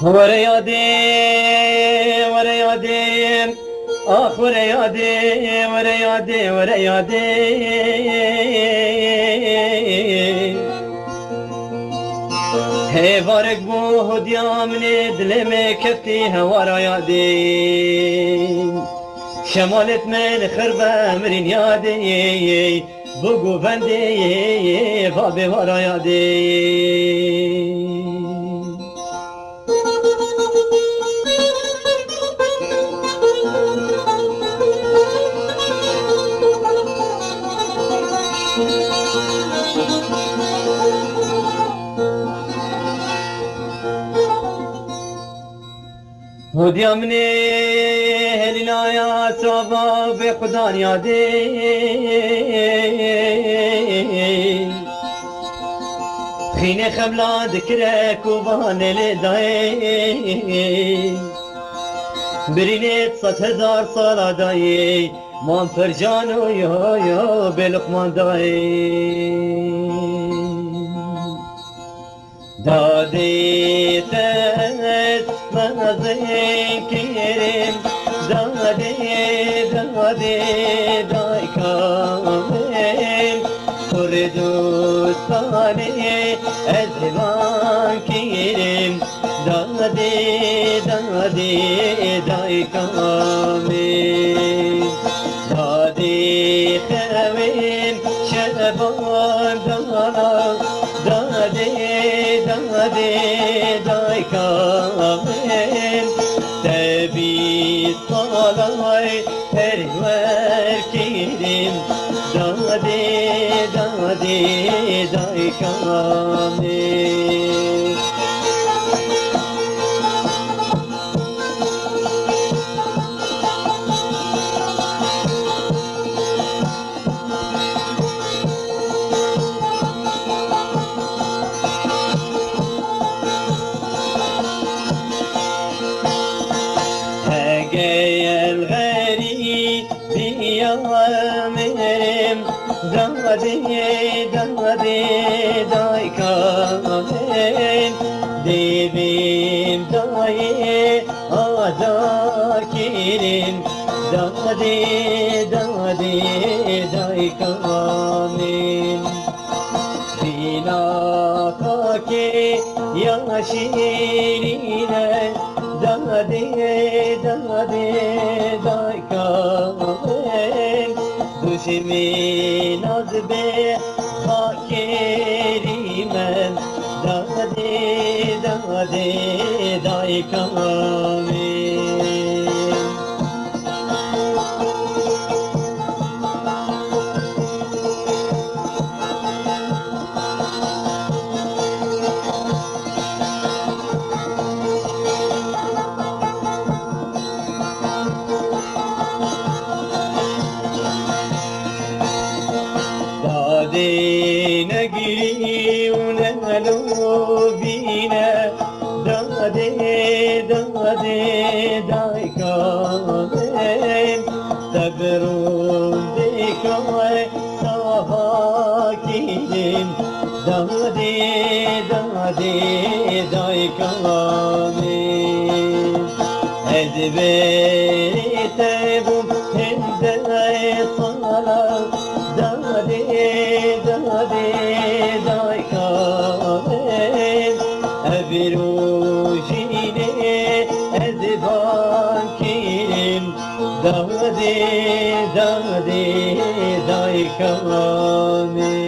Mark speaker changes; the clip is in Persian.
Speaker 1: وريادي وريادي آخ وريادي وريادي وريادي هي بارك بو هديا من دلمي كفتي هوا يادي شمالت من خربة مرين يادي بوگو بندي بابي ورا يادي هديا مني هلنا يا صبا بخدا يادي خيني خملا ذكرك وبان لداي برينيت 100,000 صلاة داي مان فرجانو يا بلقمان داي دادي تس مازين كريم دادي دادي داي كامل كردستاني أزمان كريم دادي دادي داي كامل دادي خوين شبان دانا دادي دادي داي كامل تبي طالعي هرور كريم دادي دادي داي كامل مرم دادی دادی دای کامل دیویم دای آزا کریم دادی دادی دای کامل بینا که یا شیرینه دادی دادی دای کامل دوشمی ناز به خاکریمن دادی دادی دای کامل نجري ونهلو بينا دادي دادي داي كامل تقرون ديكوي صفا كيلين دادي دادي داي كامل أزبري تبوم هنداي صلاة دادي دادي داي كامل أبروجيني أزبان كيرم دادي دادي داي كامل